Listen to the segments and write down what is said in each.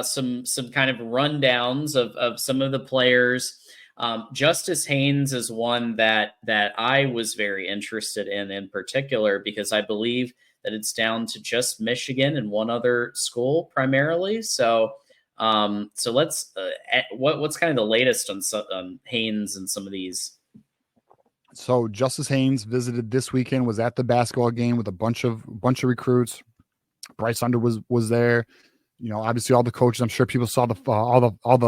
some kind of rundowns of some of the players. Justice Haynes is one that I was very interested in particular, because I believe that it's down to just Michigan and one other school primarily. So let's what's kind of the latest on Haynes and some of these. So Justice Haynes visited this weekend, was at the basketball game with a bunch of recruits. Bryce Under was there. You know, obviously all the coaches. I'm sure people saw all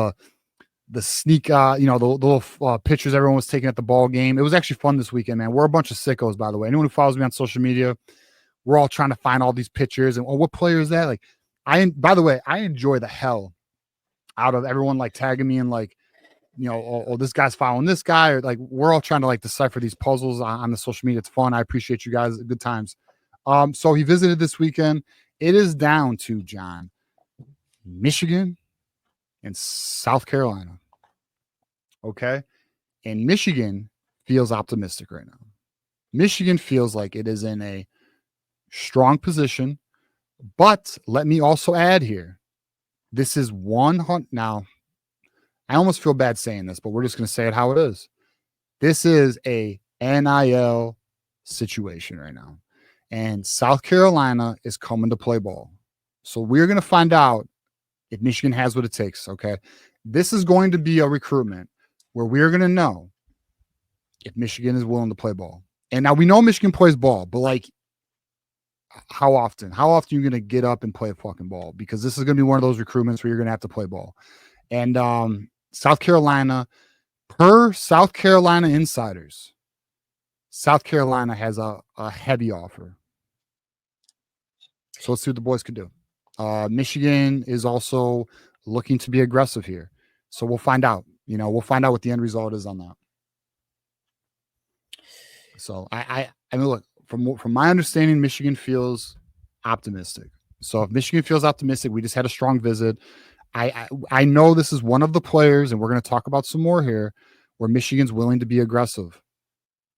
the sneak, the little pictures everyone was taking at the ball game. It was actually fun this weekend, man. We're a bunch of sickos, by the way. Anyone who follows me on social media, we're all trying to find all these pictures and what player is that? Like, by the way, I enjoy the hell out of everyone like tagging me and like, you know, this guy's following this guy, or like we're all trying to like decipher these puzzles on the social media. It's fun. I appreciate you guys. Good times. So he visited this weekend. It is down to John, Michigan and South Carolina. Okay. And Michigan feels optimistic right now. Michigan feels like it is in a strong position, but let me also add here, this is 100. Now, I almost feel bad saying this, but we're just going to say it how it is. This is a NIL situation right now. And South Carolina is coming to play ball. So we're going to find out if Michigan has what it takes, okay? This is going to be a recruitment where we're going to know if Michigan is willing to play ball. And now we know Michigan plays ball, but like, how often? How often are you going to get up and play a fucking ball? Because this is going to be one of those recruitments where you're going to have to play ball. And South Carolina, per South Carolina insiders, South Carolina has a heavy offer. So let's see what the boys can do. Michigan is also looking to be aggressive here. So we'll find out. You know, we'll find out what the end result is on that. So I mean, look, from my understanding, Michigan feels optimistic. So if Michigan feels optimistic, we just had a strong visit. I know this is one of the players, and we're going to talk about some more here, where Michigan's willing to be aggressive.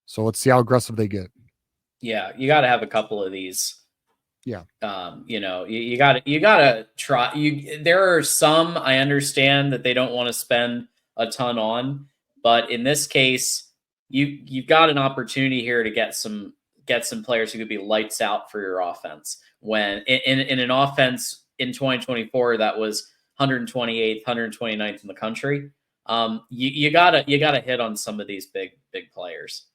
So let's see how aggressive they get. Yeah, you got to have a couple of these. Yeah. You know, you got to try. There are some, I understand that they don't want to spend a ton on, but in this case, you've got an opportunity here to get some players who could be lights out for your offense. When in an offense in 2024 that was 128th, 129th in the country, you gotta hit on some of these big players.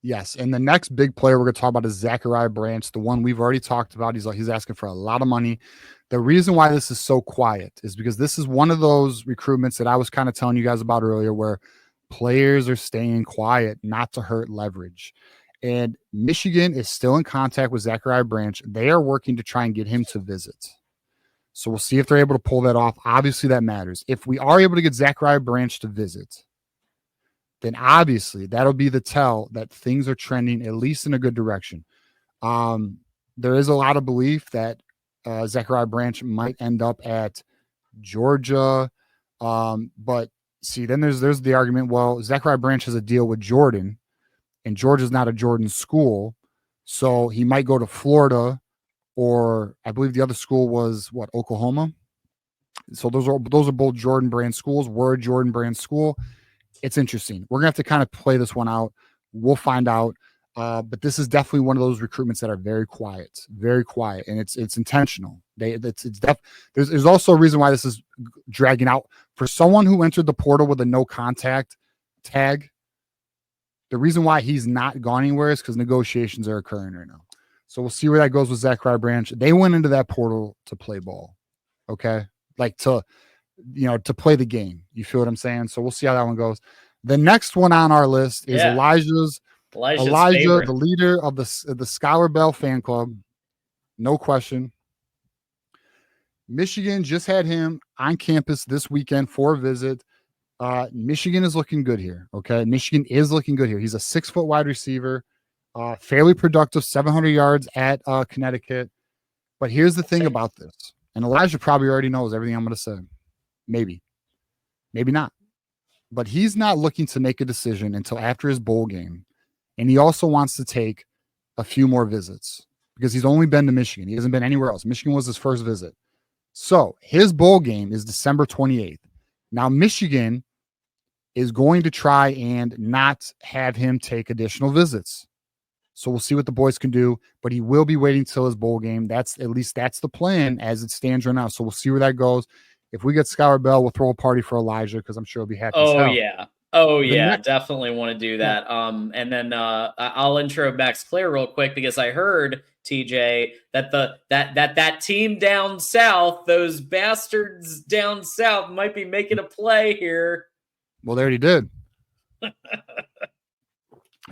Yes, and the next big player we're going to talk about is Zachariah Branch, the one we've already talked about. He's asking for a lot of money. The reason why this is so quiet is because this is one of those recruitments that I was kind of telling you guys about earlier, where players are staying quiet, not to hurt leverage. And Michigan is still in contact with Zachariah Branch. They are working to try and get him to visit. So we'll see if they're able to pull that off. Obviously, that matters. If we are able to get Zachariah Branch to visit, then obviously that'll be the tell that things are trending at least in a good direction. There is a lot of belief that Zachariah Branch might end up at Georgia. But see, then there's the argument, well, Zachariah Branch has a deal with Jordan, and Georgia's not a Jordan school, so he might go to Florida, or I believe the other school was Oklahoma. So those are both Jordan brand schools. We're a Jordan brand school. It's interesting. We're gonna have to kind of play this one out. We'll find out. But this is definitely one of those recruitments that are very quiet, and it's intentional. There's also a reason why this is dragging out. For someone who entered the portal with a no contact tag, the reason why he's not gone anywhere is because negotiations are occurring right now. So we'll see where that goes with Zachariah Branch. They went into that portal to play ball, okay, like to play the game. You feel what I'm saying? So we'll see how that one goes. The next one on our list is Elijah, favorite. The leader of the Skyler Bell fan club. No question. Michigan just had him on campus this weekend for a visit. Michigan is looking good here. Okay. Michigan is looking good here. He's a 6-foot wide receiver, fairly productive, 700 yards at Connecticut. But here's the thing about this. And Elijah probably already knows everything I'm going to say. Maybe not. But he's not looking to make a decision until after his bowl game. And he also wants to take a few more visits because he's only been to Michigan. He hasn't been anywhere else. Michigan was his first visit. So his bowl game is December 28th. Now, Michigan is going to try and not have him take additional visits. So we'll see what the boys can do, but he will be waiting till his bowl game. That's the plan as it stands right now. So we'll see where that goes. If we get Skyler Bell, we'll throw a party for Elijah because I'm sure he'll be happy as Oh hell. yeah. Oh yeah, definitely want to do that. And then I'll intro Max Clear real quick because I heard TJ that that team down south, those bastards down south, might be making a play here. Well, they already did.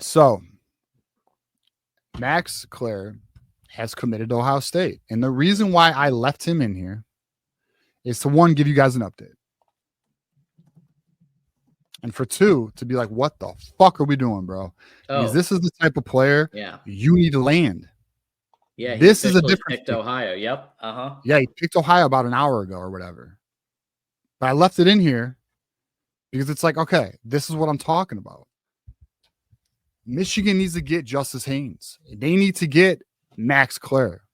So Max Clare has committed to Ohio State. And the reason why I left him in here is to, one, give you guys an update. And for two, to be like, what the fuck are we doing, bro? Because this is the type of player you need to land. Yeah, this is a different picked Ohio. Yep. Yeah, he picked Ohio about an hour ago or whatever. But I left it in here because it's like, okay, this is what I'm talking about. Michigan needs to get Justice Haynes. They need to get Max Clare.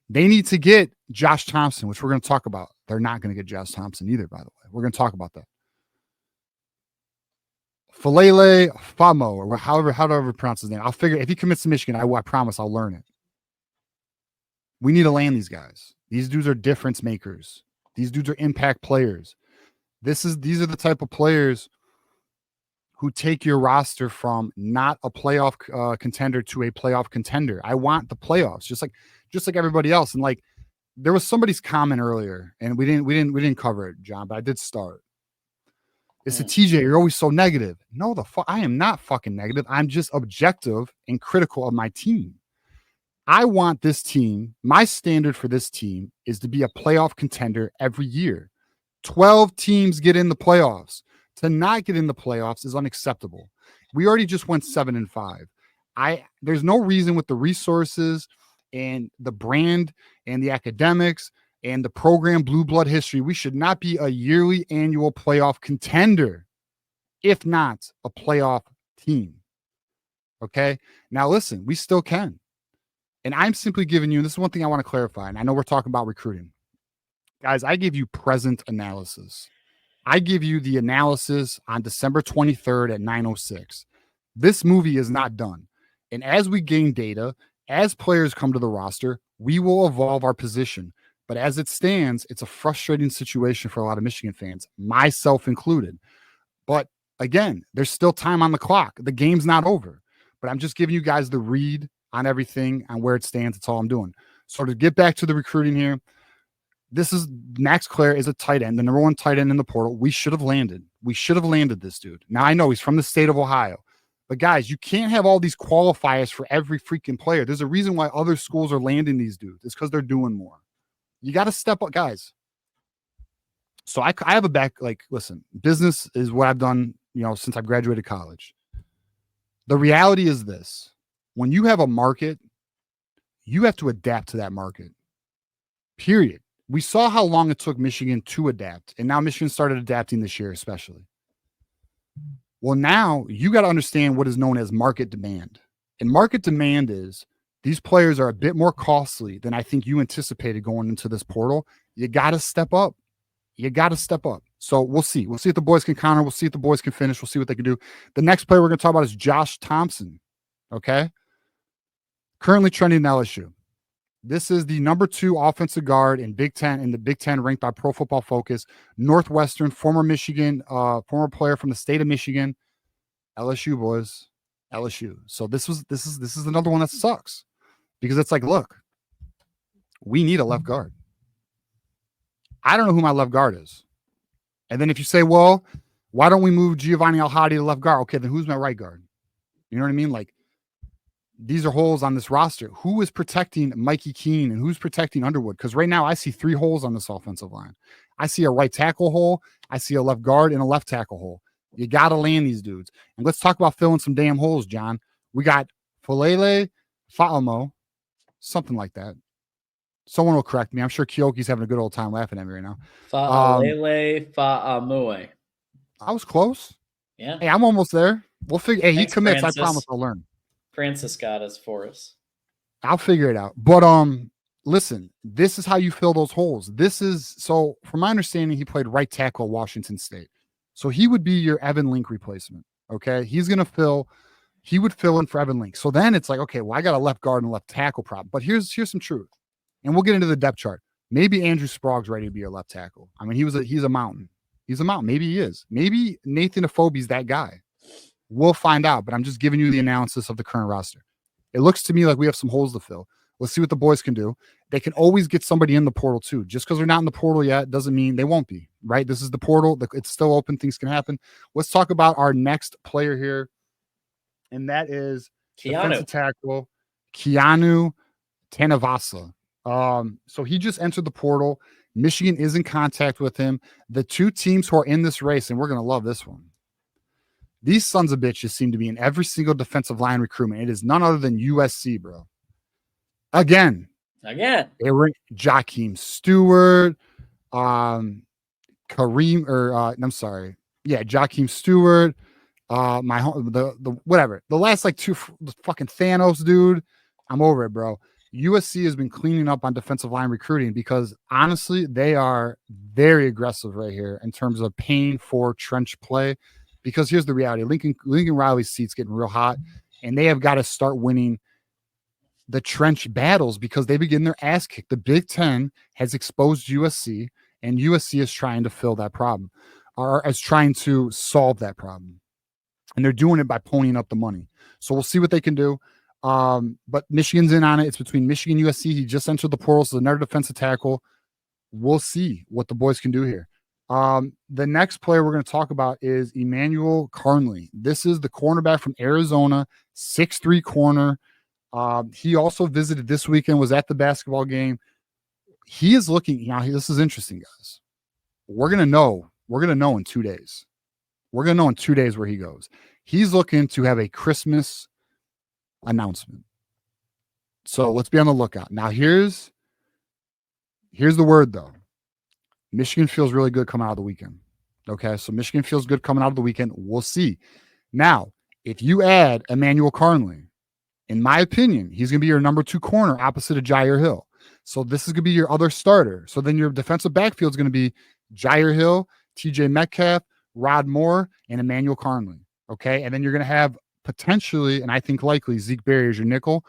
They need to get Josh Thompson, which we're going to talk about. They're not going to get Josh Thompson either, by the way. We're going to talk about that. Falele Famo, or however pronounce his name. I'll figure if he commits to Michigan, I promise I'll learn it. We need to land these guys. These dudes are difference makers. These dudes are impact players. These are the type of players who take your roster from not a playoff contender to a playoff contender. I want the playoffs, just like everybody else. And like, there was somebody's comment earlier, and we didn't cover it, John, but I did start. It's a TJ. You're always so negative. No, I am not fucking negative. I'm just objective and critical of my team. I want this team. My standard for this team is to be a playoff contender every year. 12 teams get in the playoffs. To not get in the playoffs is unacceptable. We already just went 7-5. There's no reason with the resources and the brand and the academics and the program blue blood history, we should not be a yearly annual playoff contender, if not a playoff team. Okay. Now listen, we still can. And I'm simply giving you, and this is one thing I want to clarify. And I know we're talking about recruiting. Guys, I give you present analysis. I give you the analysis on December 23rd at 9:06. This movie is not done. And as we gain data, as players come to the roster, we will evolve our position. But as it stands, it's a frustrating situation for a lot of Michigan fans, myself included. But again, there's still time on the clock. The game's not over. But I'm just giving you guys the read on everything, on where it stands. That's all I'm doing. So to get back to the recruiting here, this is Max Clare is a tight end, the number one tight end in the portal. We should have landed. We should have landed this dude. Now, I know he's from the state of Ohio. But guys, you can't have all these qualifiers for every freaking player. There's a reason why other schools are landing these dudes. It's because they're doing more. You got to step up, guys. So I have a back, like, listen, business is what I've done, since I've graduated college. The reality is this. When you have a market, you have to adapt to that market, period. We saw how long it took Michigan to adapt, and now Michigan started adapting this year, especially. Well, now you got to understand what is known as market demand. And market demand is these players are a bit more costly than I think you anticipated going into this portal. You got to step up. You got to step up. So we'll see. We'll see if the boys can counter. We'll see if the boys can finish. We'll see what they can do. The next player we're going to talk about is Josh Thompson. Okay. Currently trending in LSU. This is the number 2 offensive guard in Big Ten, ranked by Pro Football Focus. Northwestern, former Michigan, former player from the state of Michigan. LSU, boys. LSU. So this is another one that sucks. Because it's like, look, we need a left guard. I don't know who my left guard is. And then if you say, well, why don't we move Giovanni Al-Hadi to left guard? Okay, then who's my right guard? You know what I mean? Like, these are holes on this roster. Who is protecting Mikey Keene and who's protecting Underwood? Because right now I see 3 holes on this offensive line. I see a right tackle hole. I see a left guard and a left tackle hole. You got to land these dudes. And let's talk about filling some damn holes, John. We got Falele Fa'amo, something like that. Someone will correct me. I'm sure Kyoki's having a good old time laughing at me right now. Fa'alele Fa'amue. I was close. Yeah. Hey, I'm almost there. We'll figure. Hey, Thanks, he commits. Francis. I promise I'll learn. Francis got us for us. I'll figure it out. But listen, this is how you fill those holes. So from my understanding, he played right tackle at Washington State. So he would be your Evan Link replacement. Okay. He would fill in for Evan Link. So then it's like, okay, well, I got a left guard and a left tackle problem. But here's some truth. And we'll get into the depth chart. Maybe Andrew Sprague's ready to be a left tackle. I mean, he's a mountain. He's a mountain. Maybe he is. Maybe Nathan Afobe's that guy. We'll find out, but I'm just giving you the analysis of the current roster. It looks to me like we have some holes to fill. Let's see what the boys can do. They can always get somebody in the portal too. Just because they're not in the portal yet doesn't mean they won't be, right? This is the portal. It's still open. Things can happen. Let's talk about our next player here, and that is defensive tackle Keanu Tanavasa. So he just entered the portal. Michigan is in contact with him. The two teams who are in this race, and we're going to love this one. These sons of bitches seem to be in every single defensive line recruitment. It is none other than USC, bro. Again. They were Jakeem Stewart, Jakeem Stewart, whatever. The last like two fucking Thanos, dude. I'm over it, bro. USC has been cleaning up on defensive line recruiting because honestly, they are very aggressive right here in terms of paying for trench play. Because here's the reality: Lincoln Riley's seat's getting real hot, and they have got to start winning the trench battles because they begin their ass kicked. The Big Ten has exposed USC, and USC is trying to fill that problem, or is trying to solve that problem. And they're doing it by ponying up the money. So we'll see what they can do. But Michigan's in on it. It's between Michigan and USC. He just entered the portal, so another defensive tackle. We'll see what the boys can do here. The next player we're going to talk about is Emmanuel Karnley. This is the cornerback from Arizona, 6'3" corner. He also visited this weekend, was at the basketball game. He is looking, this is interesting, guys. We're going to know in 2 days. We're going to know in 2 days where he goes. He's looking to have a Christmas announcement. So let's be on the lookout. Now here's the word though. Michigan feels really good coming out of the weekend. Okay. So Michigan feels good coming out of the weekend. We'll see. Now, if you add Emmanuel Karnley, in my opinion, he's going to be your number 2 corner opposite of Jair Hill. So this is going to be your other starter. So then your defensive backfield is going to be Jair Hill, TJ Metcalf, Rod Moore, and Emmanuel Karnley. Okay. And then you're going to have potentially, and I think likely, Zeke Berry as your nickel.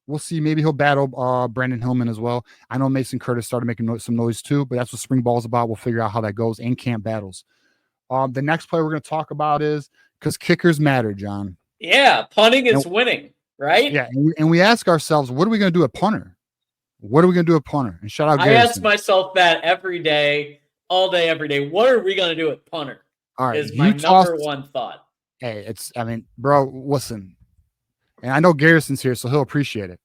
We'll see. Maybe he'll battle Brandon Hillman as well. I know Mason Curtis started making some noise too, but that's what spring ball is about. We'll figure out how that goes in camp battles. The next player we're going to talk about is, because kickers matter, John. Yeah, punting is winning, right? Yeah, and we ask ourselves, what are we going to do at punter? What are we going to do at punter? And shout out Garrison. I ask myself that every day, all day, every day. What are we going to do at punter? All right, is my number one thought. Hey, bro, listen. And I know Garrison's here, so he'll appreciate it.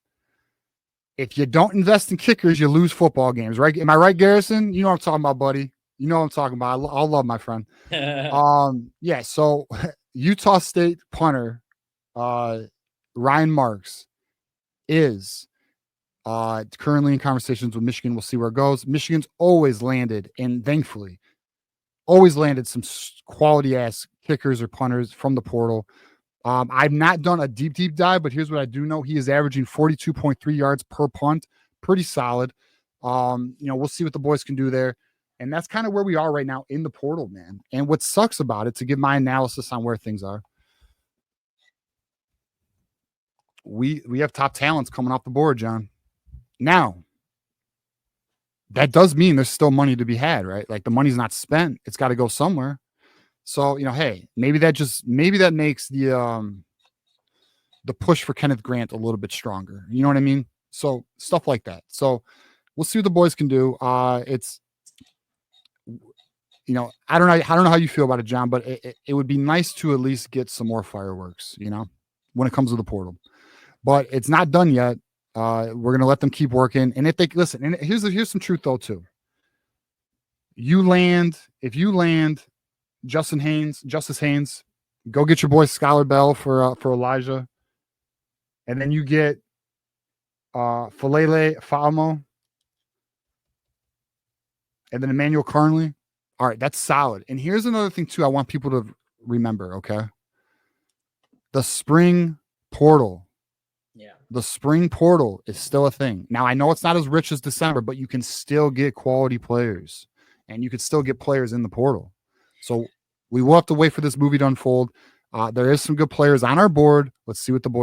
If you don't invest in kickers, you lose football games, right? Am I right, Garrison? You know what I'm talking about, buddy. You know what I'm talking about. I'll love my friend. Yeah, so Utah State punter Ryan Marks is currently in conversations with Michigan. We'll see where it goes. Michigan's always landed, and thankfully, always landed some quality-ass kickers or punters from the portal. I've not done a deep dive, but here's what I do know. He is averaging 42.3 yards per punt. Pretty solid. We'll see what the boys can do there. And that's kind of where we are right now in the portal, man. And what sucks about it, to give my analysis on where things are, we have top talents coming off the board, John. Now, that does mean there's still money to be had, right? Like the money's not spent. It's got to go somewhere. So, hey, maybe that makes the push for Kenneth Grant a little bit stronger. You know what I mean? So stuff like that. So we'll see what the boys can do. I don't know how you feel about it, John, but it would be nice to at least get some more fireworks, when it comes to the portal. But it's not done yet. We're going to let them keep working. And if they listen, and here's some truth though, too. If you land Justice Haynes, go get your boy Skyler Bell for Elijah. And then you get Falele Famo. And then Emmanuel Karnley. All right, that's solid. And here's another thing, too, I want people to remember, okay? The spring portal. Yeah. the spring portal is still a thing. Now, I know it's not as rich as December, but you can still get quality players, and you could still get players in the portal. So we will have to wait for this movie to unfold. There is some good players on our board. Let's see what the boys